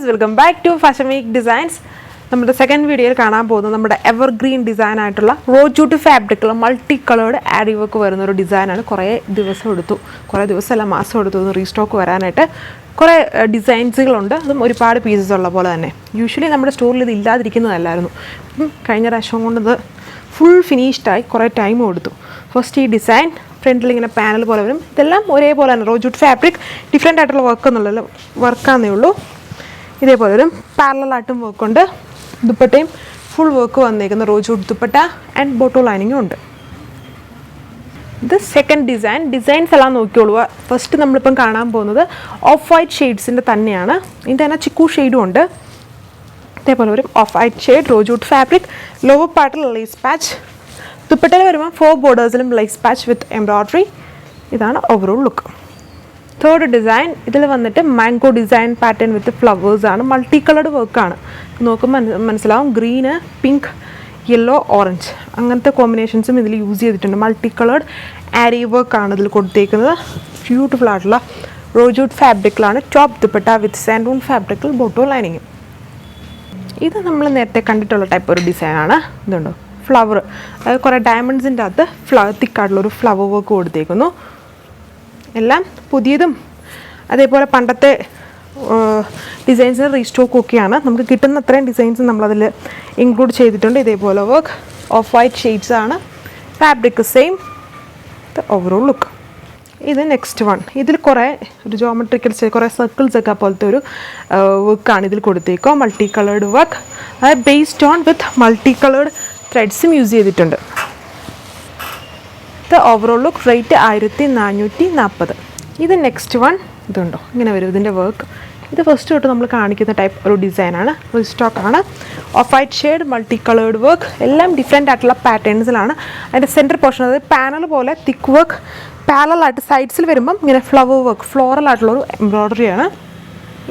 Welcome back to Fashion Week Designs. നമ്മുടെ second വീഡിയോയിൽ കാണാൻ പോകുന്നത് നമ്മുടെ എവർഗ്രീൻ ഡിസൈൻ ആയിട്ടുള്ള റോജൂട്ട് ഫാബ്രിക്കുള്ള മൾട്ടി കളേർഡ് ആരി വർക്ക് വരുന്ന ഒരു ഡിസൈനാണ്. കുറേ ദിവസമല്ല മാസം എടുത്തു റീസ്റ്റോക്ക് വരാനായിട്ട്. കുറേ ഡിസൈൻസുകളുണ്ട്, അതും ഒരുപാട് പീസസ് ഉള്ള പോലെ തന്നെ. യൂഷ്വലി നമ്മുടെ സ്റ്റോറിൽ ഇത് ഇല്ലാതിരിക്കുന്നതല്ലായിരുന്നു. കഴിഞ്ഞ പ്രാവശ്യം കൊണ്ട് ഇത് ഫുൾ ഫിനിഷ്ഡായി കുറേ ടൈം കൊടുത്തു. ഫസ്റ്റ് ഈ ഡിസൈൻ ഫ്രണ്ടിൽ ഇങ്ങനെ പാനൽ പോലെ വരും. ഇതെല്ലാം ഒരേപോലെ തന്നെ റോജൂട്ട് ഫാബ്രിക്, ഡിഫറെൻ്റ് ആയിട്ടുള്ള വർക്ക് എന്നുള്ളത് വർക്കാന്നേ ഉള്ളൂ. ഇതേപോലെ ഒരു പാരലായിട്ടും വർക്കുണ്ട്. ദുപ്പട്ടയും ഫുൾ വർക്ക് വന്നേക്കുന്ന റോജൂട്ട് ദുപ്പട്ട ആൻഡ് ബോട്ടോ ലൈനിങ്ങും ഉണ്ട്. ഇത് സെക്കൻഡ് ഡിസൈൻസ് എല്ലാം നോക്കിയോളൂ. ഫസ്റ്റ് നമ്മളിപ്പം കാണാൻ പോകുന്നത് ഓഫ് വൈറ്റ് ഷെയ്ഡ്സിൻ്റെ തന്നെയാണ്. ഇതിൻ്റെ തന്നെ ചിക്കു ഷെയ്ഡും ഉണ്ട്. ഇതേപോലെ ഒരു off white shade raw jute fabric, lower പാർട്ടിൽ ലേസ് പാച്ച്, ദുപ്പട്ടയിൽ വരുമ്പോൾ 4 ബോർഡേഴ്സിലും ലേസ് പാച്ച് വിത്ത് എംബ്രോയ്ഡറി. ഇതാണ് ഓവറോൾ ലുക്ക്. തേർഡ് ഡിസൈൻ ഇതിൽ വന്നിട്ട് മാംഗോ ഡിസൈൻ പാറ്റേൺ വിത്ത് ഫ്ലവേഴ്സാണ്. മൾട്ടി കളേർഡ് വർക്കാണ്. നോക്കുമ്പോൾ മനസ്സിലാവും, ഗ്രീന്, പിങ്ക്, യെല്ലോ, ഓറഞ്ച് അങ്ങനത്തെ കോമ്പിനേഷൻസും ഇതിൽ യൂസ് ചെയ്തിട്ടുണ്ട്. മൾട്ടി കളേർഡ് ആരി വർക്കാണ് ഇതിൽ കൊടുത്തേക്കുന്നത്. ബ്യൂട്ടിഫുൾ ആയിട്ടുള്ള റോജൂട്ട് ഫാബ്രിക്കിലാണ് ടോപ്പ് ദുപ്പട്ട വിത്ത് സാൻഡൂൺ ഫാബ്രിക്കിൽ ബോട്ടോ ലൈനിങ്ങും. ഇത് നമ്മൾ നേരത്തെ കണ്ടിട്ടുള്ള ടൈപ്പ് ഒരു ഡിസൈനാണ്. ഇതുണ്ടോ ഫ്ലവർ, അതായത് കുറേ ഡയമണ്ട്സിൻ്റെ അകത്ത് തിക്കായിട്ടുള്ളൊരു ഫ്ലവർ വർക്ക് കൊടുത്തേക്കുന്നു. എല്ലാം പുതിയതും അതേപോലെ പണ്ടത്തെ ഡിസൈൻസിന് റീസ്റ്റോക്ക് ഒക്കെയാണ്. നമുക്ക് കിട്ടുന്ന അത്രയും ഡിസൈൻസ് നമ്മളതിൽ ഇൻക്ലൂഡ് ചെയ്തിട്ടുണ്ട്. ഇതേപോലെ വർക്ക് ഓഫ് വൈറ്റ് ഷെയ്ഡ്സ് ആണ്. Fabric same. Overall look. ഇത് നെക്സ്റ്റ് വൺ. ഇതിൽ കുറേ ഒരു ജോമെട്രിക്കൽ കുറേ സർക്കിൾസ് ഒക്കെ പോലത്തെ ഒരു വർക്കാണ് ഇതിൽ കൊടുത്തേക്കുക. മൾട്ടി കളേർഡ് വർക്ക്, അതായത് based on with multi coloured ത്രെഡ്സും യൂസ് ചെയ്തിട്ടുണ്ട്. Overall look. റേറ്റ് 1440. ഇത് നെക്സ്റ്റ് വൺ. ഇതുണ്ടോ ഇങ്ങനെ വരും ഇതിൻ്റെ വർക്ക്. ഇത് ഫസ്റ്റ് തൊട്ട് നമ്മൾ കാണിക്കുന്ന ടൈപ്പ് ഒരു ഡിസൈനാണ്. റീസ്റ്റോക്കാണ്. Off white shade, multi coloured work, എല്ലാം ഡിഫറെൻ്റ് ആയിട്ടുള്ള പാറ്റേൺസിലാണ്. അതിൻ്റെ സെൻറ്റർ പോർഷൻ അതായത് പാനൽ പോലെ തിക്ക് വർക്ക്, പാരലായിട്ട് സൈഡ്സിൽ വരുമ്പം ഇങ്ങനെ ഫ്ലവർ വർക്ക്, ഫ്ലോറൽ ആയിട്ടുള്ളൊരു എംബ്രോയ്ഡറിയാണ്.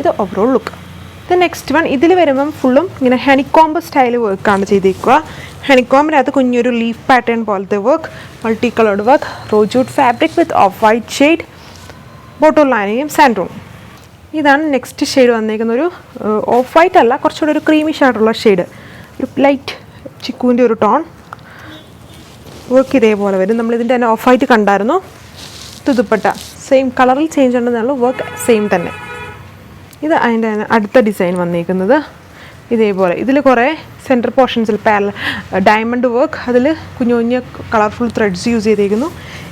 ഇത് ഓവറോൾ ലുക്ക്. ഇത് നെക്സ്റ്റ് വൺ. ഇതിൽ വരുമ്പം ഫുള്ളും ഇങ്ങനെ ഹണിക്കോംബ് സ്റ്റൈൽ വർക്കാണ് ചെയ്തേക്കുക. ഹണിക്കോമ്പിനകത്ത് കുഞ്ഞൊരു ലീഫ് പാറ്റേൺ പോലത്തെ work, multi coloured work, raw jute fabric with off white shade, bottom ലൈനിങ്ങും സാൻഡൂൺ. ഇതാണ് നെക്സ്റ്റ് ഷെയ്ഡ് വന്നേക്കുന്ന ഒരു ഓഫ് വൈറ്റ് അല്ല, കുറച്ചുകൂടി ഒരു ക്രീമിഷ് ആയിട്ടുള്ള ഷെയ്ഡ്, ഒരു ലൈറ്റ് ചിക്കുവിൻ്റെ ഒരു ടോൺ. വർക്ക് ഇതേപോലെ വരും. നമ്മളിതിൻ്റെ തന്നെ ഓഫ് വൈറ്റ് കണ്ടായിരുന്നു. ദുപ്പട്ട സെയിം കളറിൽ ചേഞ്ച് ഉണ്ടെന്നുള്ള വർക്ക് സെയിം തന്നെ. ഇത് അതിൻ്റെ അടുത്ത ഡിസൈൻ വന്നേക്കുന്നത് ഇതേപോലെ. ഇതിൽ കുറേ സെൻറ്റർ പോർഷൻസിൽ ഡയമണ്ട് വർക്ക്, അതിൽ കുഞ്ഞു കുഞ്ഞ് കളർഫുൾ ത്രെഡ്സ് യൂസ് ചെയ്തേക്കുന്നു.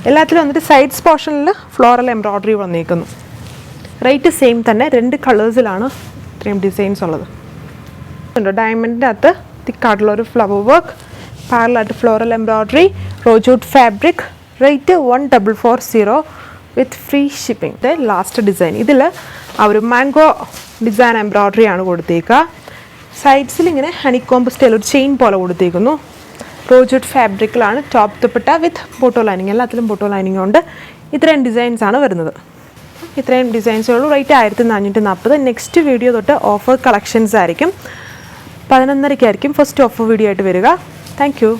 എല്ലാത്തിലും വന്നിട്ട് സൈഡ്സ് പോർഷനിൽ ഫ്ലോറൽ എംബ്രോയ്ഡറി വന്നേക്കുന്നു. റേറ്റ് സെയിം തന്നെ. 2 കളേഴ്സിലാണ് ഇത്രയും ഡിസൈൻസ് ഉള്ളത്. ഡയമണ്ടിൻ്റെ അകത്ത് തിക്കായിട്ടുള്ളൊരു ഫ്ലവർ വർക്ക്, പാരലായിട്ട് floral embroidery, raw jute fabric. Rate 1440 with free shipping. ഇത് ലാസ്റ്റ് ഡിസൈൻ. ഇതിൽ ആ ഒരു മാംഗോ ഡിസൈൻ എംബ്രോയ്ഡറി ആണ് കൊടുത്തേക്കുക. സൈഡ്സിൽ ഇങ്ങനെ ഹണിക്കോംബ് സ്റ്റൈൽ ഒരു ചെയിൻ പോലെ കൊടുത്തേക്കുന്നു. റോജൂട്ട് ഫാബ്രിക്കിലാണ് ടോപ്പ് ദുപ്പട്ട വിത്ത് ബോട്ടോ ലൈനിങ്. എല്ലാത്തിലും ബോട്ടോ ലൈനിങ് ഉണ്ട്. ഇത്രയും ഡിസൈൻസാണ് വരുന്നത്. ഇത്രയും ഡിസൈൻസുള്ളൂ. റേറ്റ് 1440. നെക്സ്റ്റ് വീഡിയോ തൊട്ട് ഓഫർ കളക്ഷൻസ് ആയിരിക്കും. 11:30 ഫസ്റ്റ് ഓഫർ വീഡിയോ ആയിട്ട് വരിക. Thank you.